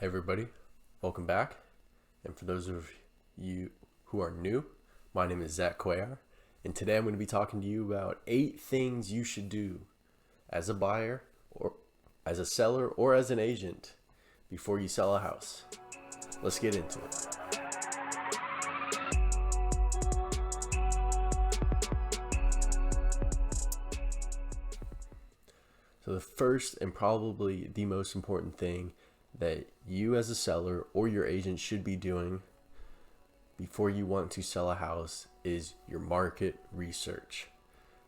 Hey everybody, welcome back. And for those of you who are new, my name is Zach Cuellar, and today I'm going to be talking to you about 8 things you should do as a buyer or as a seller or as an agent before you sell a house. Let's get into it. So the first and probably the most important thing that you as a seller or your agent should be doing before you want to sell a house is your market research,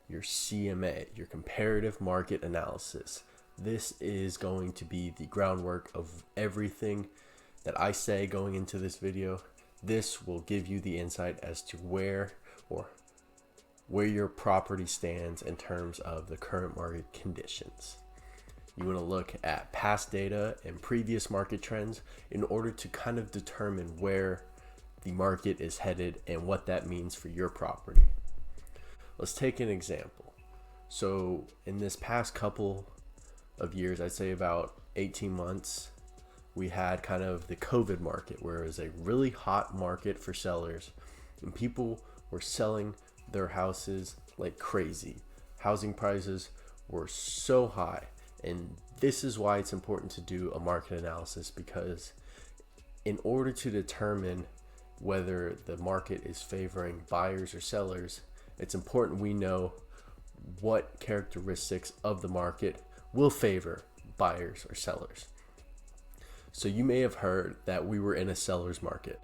your CMA, your comparative market analysis. This is going to be the groundwork of everything that I say going into this video. This will give you the insight as to where your property stands in terms of the current market conditions. You want to look at past data and previous market trends in order to kind of determine where the market is headed and what that means for your property. Let's take an example. So in this past couple of years, I'd say about 18 months, we had kind of the COVID market where it was a really hot market for sellers and people were selling their houses like crazy. Housing prices were so high, and this is why it's important to do a market analysis, because in order to determine whether the market is favoring buyers or sellers, it's important we know what characteristics of the market will favor buyers or sellers. So you may have heard that we were in a seller's market.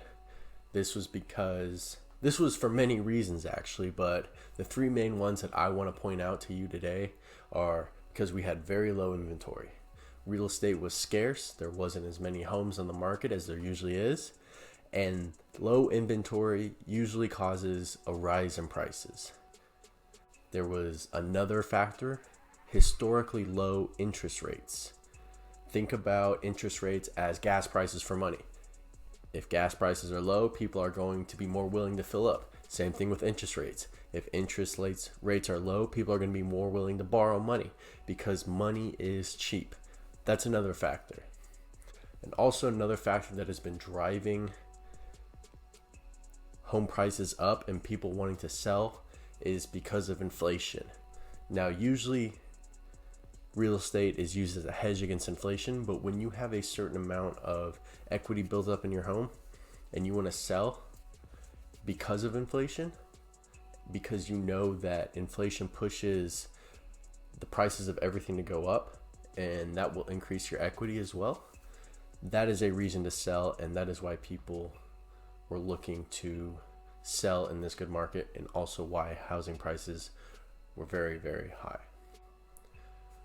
This was for many reasons actually, but the 3 main ones that I want to point out to you today are because we had very low inventory. Real estate was scarce. There wasn't as many homes on the market as there usually is. And low inventory usually causes a rise in prices. There was another factor, historically low interest rates. Think about interest rates as gas prices for money. If gas prices are low, people are going to be more willing to fill up. Same thing with interest rates. If interest rates are low, people are going to be more willing to borrow money because money is cheap. That's another factor. And also another factor that has been driving home prices up and people wanting to sell is because of inflation. Now, usually real estate is used as a hedge against inflation, but when you have a certain amount of equity built up in your home and you want to sell because of inflation, because you know that inflation pushes the prices of everything to go up and that will increase your equity as well, that is a reason to sell, and that is why people were looking to sell in this good market, and also why housing prices were very, very high.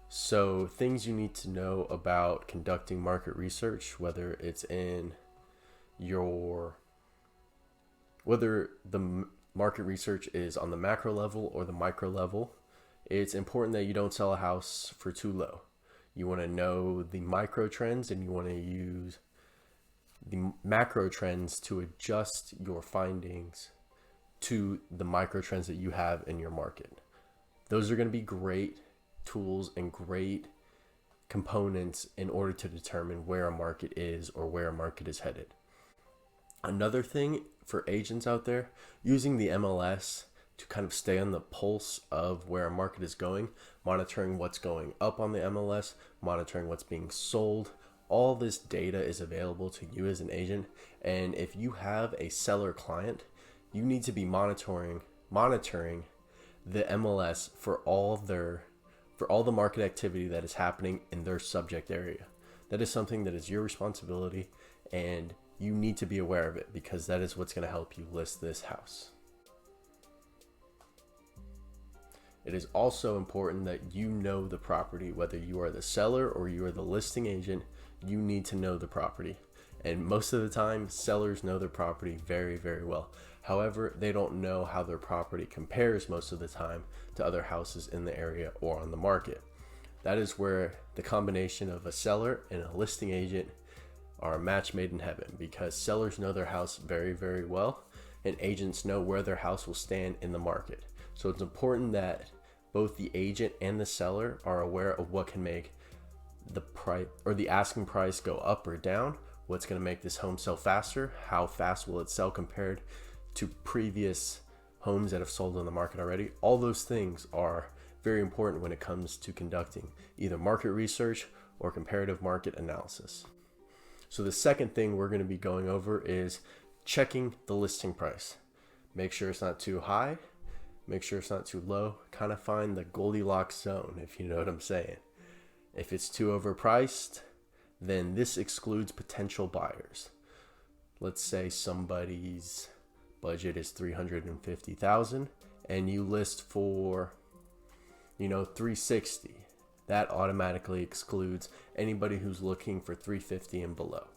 So things you need to know about conducting market research, whether the market research is on the macro level or the micro level, it's important that you don't sell a house for too low. You want to know the micro trends and you want to use the macro trends to adjust your findings to the micro trends that you have in your market. Those are going to be great tools and great components in order to determine where a market is or where a market is headed. Another thing for agents out there, using the MLS to kind of stay on the pulse of where a market is going, monitoring what's going up on the MLS, monitoring what's being sold. All this data is available to you as an agent, and if you have a seller client, you need to be monitoring the MLS for all the market activity that is happening in their subject area. That is something that is your responsibility, and you need to be aware of it because that is what's going to help you list this house. It is also important that you know the property. Whether you are the seller or you are the listing agent, you need to know the property. And most of the time, sellers know their property very, very well. However, they don't know how their property compares most of the time to other houses in the area or on the market. That is where the combination of a seller and a listing agent are a match made in heaven, because sellers know their house very, very well and agents know where their house will stand in the market. So it's important that both the agent and the seller are aware of what can make the price or the asking price go up or down, What's going to make this home sell faster? How fast will it sell compared to previous homes that have sold on the market already? All those things are very important when it comes to conducting either market research or comparative market analysis. So the second thing we're going to be going over is checking the listing price. Make sure it's not too high, make sure it's not too low. Kind of find the Goldilocks zone, if you know what I'm saying. If it's too overpriced, then this excludes potential buyers. Let's say somebody's budget is $350,000 and you list for $360. That automatically excludes anybody who's looking for $350 and below.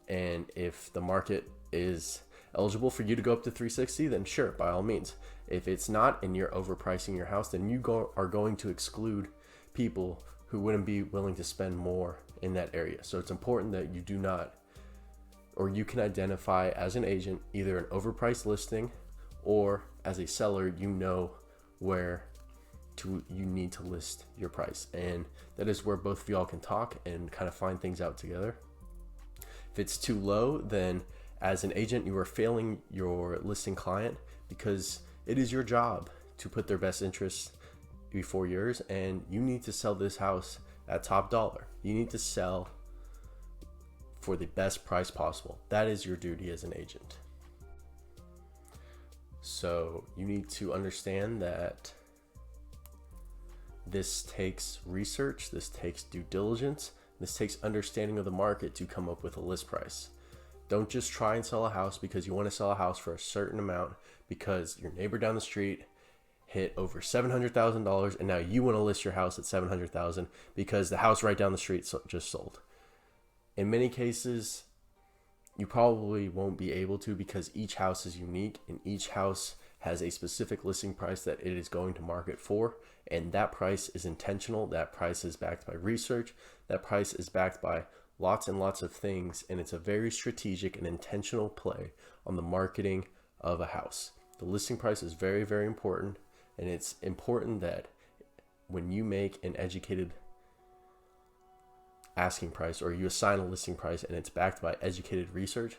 And if the market is eligible for you to go up to $360, then sure, by all means. If it's not and you're overpricing your house, then you are going to exclude people who wouldn't be willing to spend more in that area. So it's important that you do not, or you can identify as an agent either an overpriced listing, or as a seller, where you need to list your price. And that is where both of y'all can talk and kind of find things out together. If it's too low, then as an agent, you are failing your listing client, because it is your job to put their best interests before yours, and you need to sell this house at top dollar. You need to sell for the best price possible. That is your duty as an agent. So you need to understand that this takes research, this takes due diligence, this takes understanding of the market to come up with a list price. Don't just try and sell a house because you want to sell a house for a certain amount because your neighbor down the street hit over $700,000 and now you want to list your house at $700,000 because the house right down the street just sold. In many cases, you probably won't be able to, because each house is unique and each house has a specific listing price that it is going to market for, and that price is intentional. That price is backed by research. That price is backed by lots and lots of things, and it's a very strategic and intentional play on the marketing of a house. The listing price is very, very important, and it's important that when you make an educated asking price, or you assign a listing price and it's backed by educated research,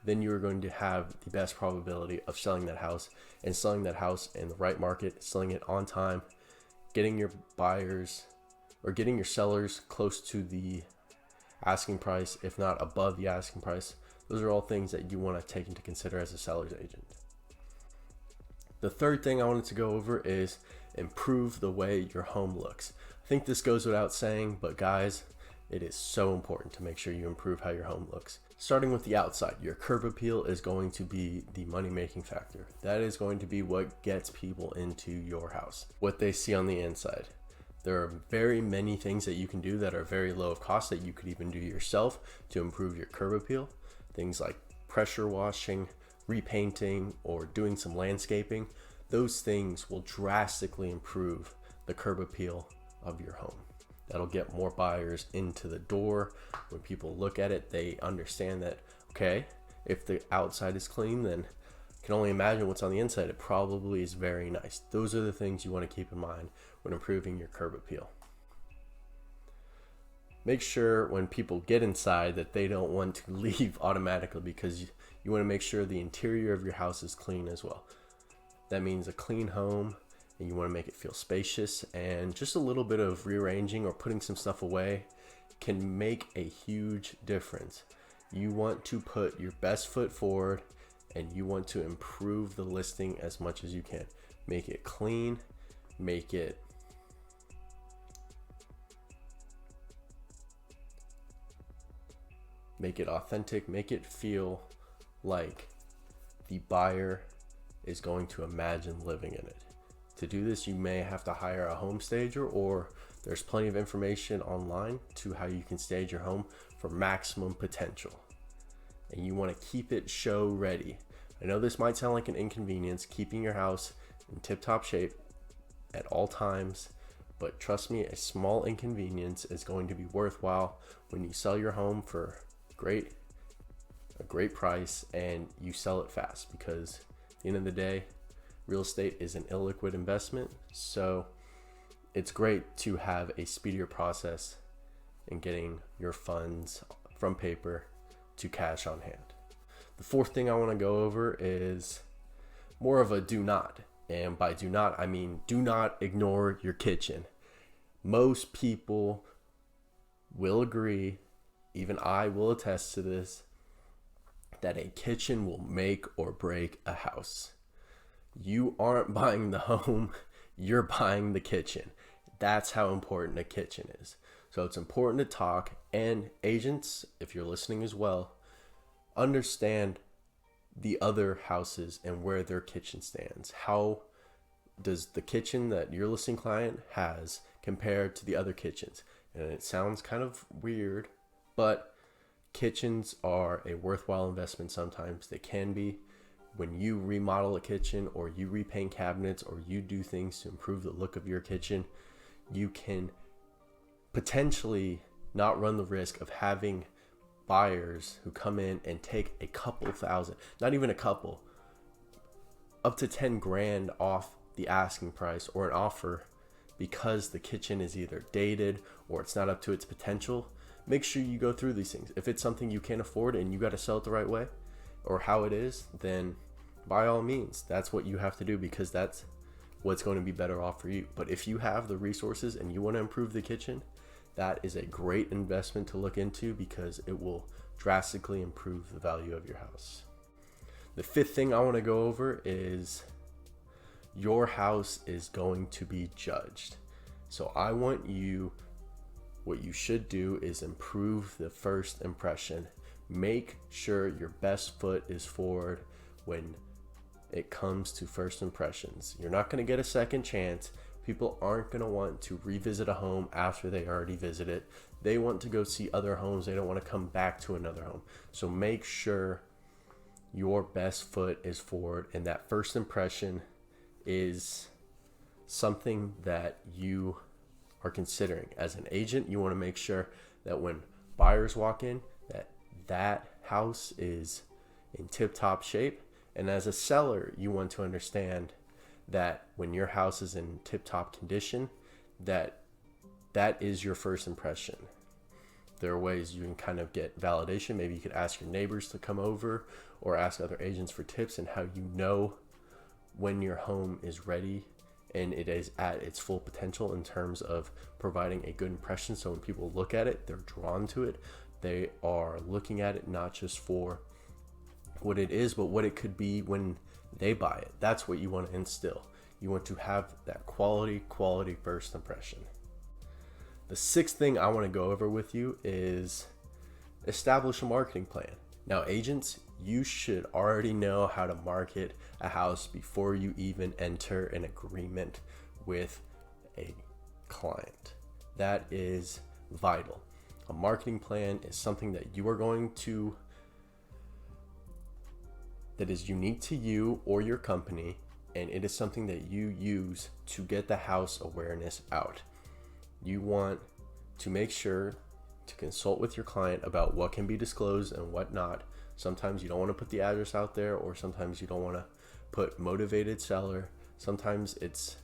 then you're going to have the best probability of selling that house, and selling that house in the right market, selling it on time, getting your buyers or getting your sellers close to the asking price, if not above the asking price. Those are all things that you want to take into consider as a seller's agent. The third thing I wanted to go over is improve the way your home looks. I think this goes without saying, but guys, it is so important to make sure you improve how your home looks. Starting with the outside, your curb appeal is going to be the money-making factor. That is going to be what gets people into your house, what they see on the inside. There are very many things that you can do that are very low of cost that you could even do yourself to improve your curb appeal. Things like pressure washing, repainting, or doing some landscaping. Those things will drastically improve the curb appeal of your home. That'll get more buyers into the door. When people look at it, they understand that, okay, if the outside is clean, then I can only imagine what's on the inside. It probably is very nice. Those are the things you want to keep in mind when improving your curb appeal. Make sure when people get inside that they don't want to leave automatically, because you want to make sure the interior of your house is clean as well. That means a clean home, and you want to make it feel spacious, and just a little bit of rearranging or putting some stuff away can make a huge difference. You want to put your best foot forward, and you want to improve the listing as much as you can. Make it clean, make it authentic, make it feel like the buyer is going to imagine living in it. To do this, you may have to hire a home stager, or there's plenty of information online to how you can stage your home for maximum potential. And you want to keep it show ready. I know this might sound like an inconvenience, keeping your house in tip-top shape at all times, but trust me, a small inconvenience is going to be worthwhile when you sell your home for a great price and you sell it fast, because at the end of the day, real estate is an illiquid investment. So it's great to have a speedier process in getting your funds from paper to cash on hand. The fourth thing I want to go over is more of a do not. And by do not, I mean do not ignore your kitchen. Most people will agree, even I will attest to this, that a kitchen will make or break a house. You aren't buying the home, you're buying the kitchen. That's how important a kitchen is. So it's important to talk, and agents, if you're listening as well, understand the other houses and where their kitchen stands. How does the kitchen that your listing client has compare to the other kitchens? And it sounds kind of weird, but kitchens are a worthwhile investment sometimes. They can be. When you remodel a kitchen or you repaint cabinets or you do things to improve the look of your kitchen, you can potentially not run the risk of having buyers who come in and take a couple thousand, not even a couple, up to 10 grand off the asking price or an offer because the kitchen is either dated or it's not up to its potential. Make sure you go through these things. If it's something you can't afford and you got to sell it the right way or how it is, then by all means, that's what you have to do, because that's what's going to be better off for you. But if you have the resources and you want to improve the kitchen, that is a great investment to look into because it will drastically improve the value of your house. The fifth thing I want to go over is your house is going to be judged. So what you should do is improve the first impression. Make sure your best foot is forward when it comes to first impressions. You're not going to get a second chance. People aren't going to want to revisit a home after they already visited. They want to go see other homes. They don't want to come back to another home. So make sure your best foot is forward, and that first impression is something that you are considering. As an agent, you want to make sure that when buyers walk in, that house is in tip-top shape. And as a seller, you want to understand that when your house is in tip-top condition, that is your first impression. There are ways you can kind of get validation. Maybe you could ask your neighbors to come over or ask other agents for tips and how you know when your home is ready and it is at its full potential in terms of providing a good impression. So when people look at it, they're drawn to it. They are looking at it not just for what it is, but what it could be when they buy it. That's what you want to instill. You want to have that quality first impression. The sixth thing I want to go over with you is establish a marketing plan. Now, agents, you should already know how to market a house before you even enter an agreement with a client. That is vital. A marketing plan is something that you are going to that is unique to you or your company, and it is something that you use to get the house awareness out. You want to make sure to consult with your client about what can be disclosed and what not. Sometimes you don't want to put the address out there, or sometimes you don't want to put motivated seller. Sometimes it's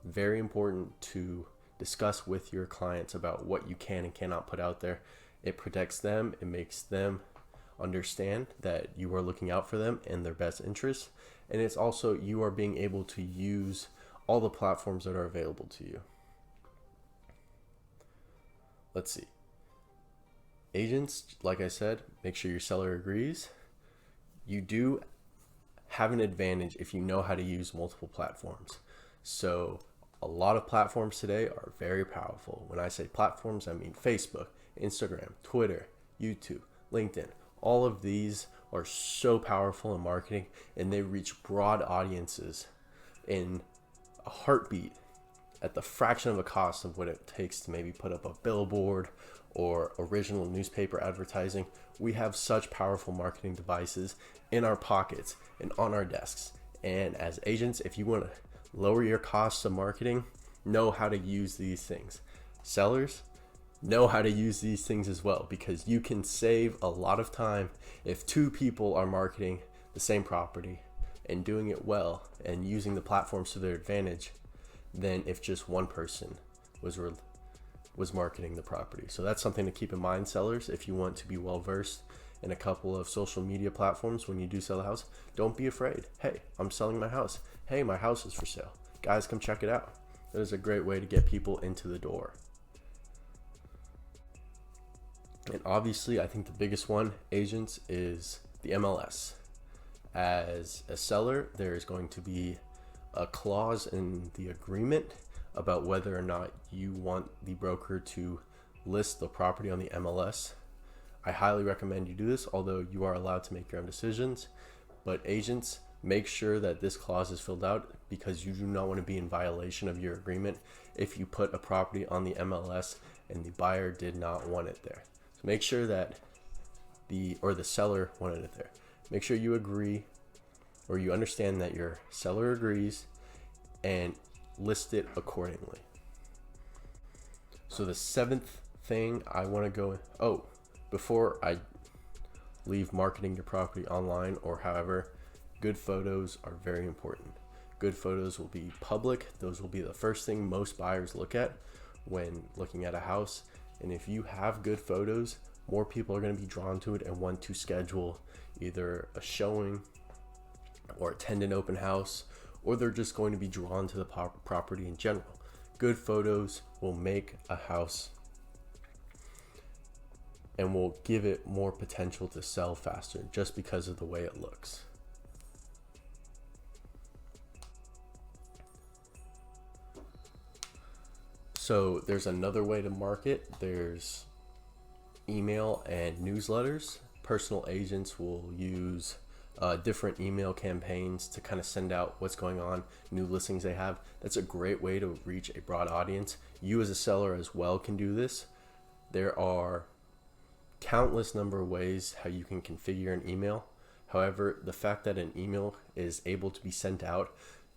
very important to discuss with your clients about what you can and cannot put out there. It protects them. It makes them understand that you are looking out for them and their best interests. And it's also, you are being able to use all the platforms that are available to you. Let's see. Agents, like I said, make sure your seller agrees. You do have an advantage if you know how to use multiple platforms. So a lot of platforms today are very powerful. When I say platforms, I mean Facebook, Instagram, Twitter, YouTube, LinkedIn. All of these are so powerful in marketing, and they reach broad audiences in a heartbeat at the fraction of a cost of what it takes to maybe put up a billboard or original newspaper advertising. We have such powerful marketing devices in our pockets and on our desks. And as agents, if you want to lower your costs of marketing, know how to use these things. Sellers, know how to use these things as well, because you can save a lot of time if two people are marketing the same property and doing it well and using the platforms to their advantage than if just one person was marketing the property. So that's something to keep in mind, sellers, if you want to be well versed in a couple of social media platforms when you do sell a house. Don't be afraid. Hey, I'm selling my house. Hey, my house is for sale. Guys, come check it out. That is a great way to get people into the door. And obviously, I think the biggest one, agents, is the MLS. As a seller, there is going to be a clause in the agreement about whether or not you want the broker to list the property on the MLS. I highly recommend you do this, although you are allowed to make your own decisions. But agents, make sure that this clause is filled out, because you do not want to be in violation of your agreement if you put a property on the MLS and the buyer did not want it there. So make sure that the seller wanted it there. Make sure you agree, or you understand that your seller agrees, and list it accordingly. So the seventh thing I want to before I leave marketing your property online or however, good photos are very important. Good photos will be public. Those will be the first thing most buyers look at when looking at a house. And if you have good photos, more people are going to be drawn to it and want to schedule either a showing or attend an open house, or they're just going to be drawn to the property in general. Good photos will make a house and will give it more potential to sell faster just because of the way it looks. So there's another way to market. There's email and newsletters. Personal agents will use different email campaigns to kind of send out what's going on, new listings they have. That's a great way to reach a broad audience. You as a seller as well can do this. There are countless number of ways how you can configure an email. However, the fact that an email is able to be sent out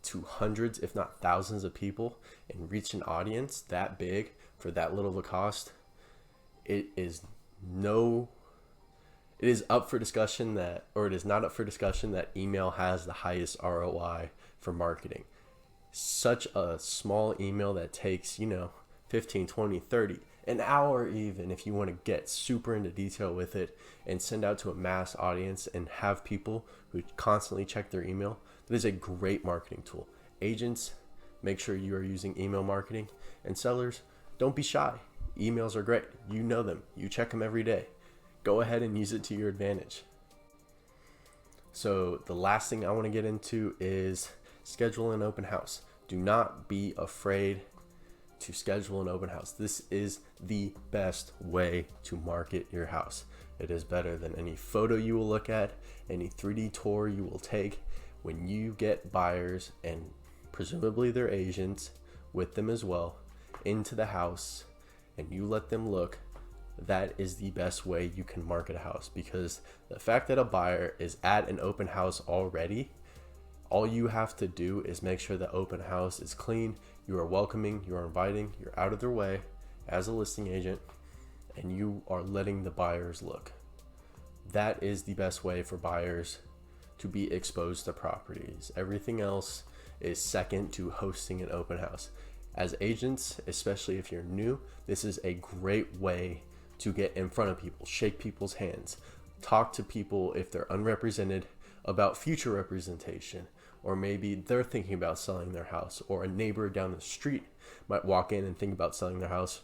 to hundreds, if not thousands of people and reach an audience that big for that little of a cost, it is up for discussion that, or it is not up for discussion that email has the highest ROI for marketing. Such a small email that takes, 15, 20, 30, an hour even, if you want to get super into detail with it and send out to a mass audience and have people who constantly check their email, that is a great marketing tool. Agents, make sure you are using email marketing, and sellers, don't be shy. Emails are great. You know them. You check them every day. Go ahead and use it to your advantage. So the last thing I want to get into is schedule an open house. Do not be afraid to schedule an open house. This is the best way to market your house. It is better than any photo you will look at, any 3D tour you will take. When you get buyers, and presumably their agents with them as well, into the house and you let them look, that is the best way you can market a house. Because the fact that a buyer is at an open house already, all you have to do is make sure the open house is clean, you are welcoming, you are inviting, you're out of their way as a listing agent, and you are letting the buyers look. That is the best way for buyers to be exposed to properties. Everything else is second to hosting an open house. As agents, especially if you're new, this is a great way to get in front of people, shake people's hands, talk to people if they're unrepresented about future representation, or maybe they're thinking about selling their house, or a neighbor down the street might walk in and think about selling their house.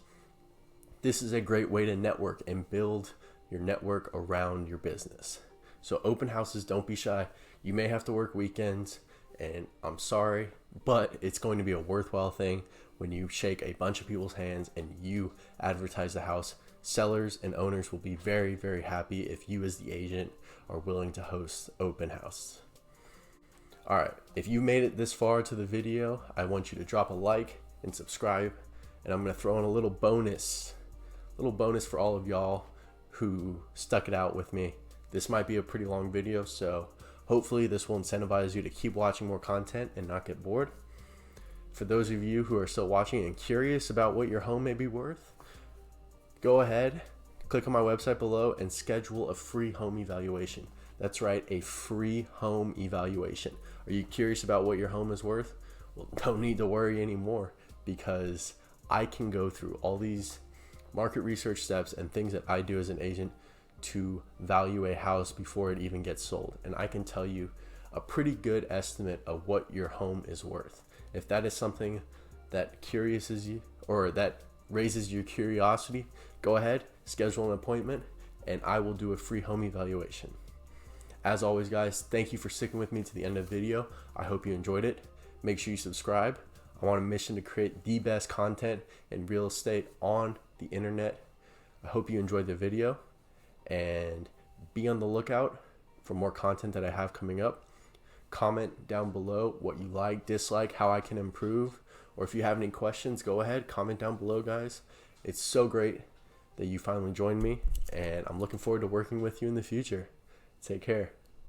This is a great way to network and build your network around your business. So open houses, don't be shy. You may have to work weekends, and I'm sorry, but it's going to be a worthwhile thing when you shake a bunch of people's hands and you advertise the house. Sellers and owners will be very, very happy if you as the agent are willing to host open house. All right, if you made it this far to the video, I want you to drop a like and subscribe, and I'm going to throw in a little bonus for all of y'all who stuck it out with me. This might be a pretty long video, so hopefully this will incentivize you to keep watching more content and not get bored. For those of you who are still watching and curious about what your home may be worth, go ahead, click on my website below and schedule a free home evaluation. That's right, a free home evaluation. Are you curious about what your home is worth? Well, don't need to worry anymore, because I can go through all these market research steps and things that I do as an agent to value a house before it even gets sold. And I can tell you a pretty good estimate of what your home is worth. If that is something that curiouses you or that raises your curiosity, go ahead, schedule an appointment, and I will do a free home evaluation. As always, guys, thank you for sticking with me to the end of the video. I hope you enjoyed it. Make sure you subscribe. I want a mission to create the best content in real estate on the internet. I hope you enjoyed the video, and be on the lookout for more content that I have coming up. Comment down below what you like, dislike, how I can improve, or if you have any questions, go ahead, comment down below, guys. It's so great that you finally joined me, and I'm looking forward to working with you in the future. Take care.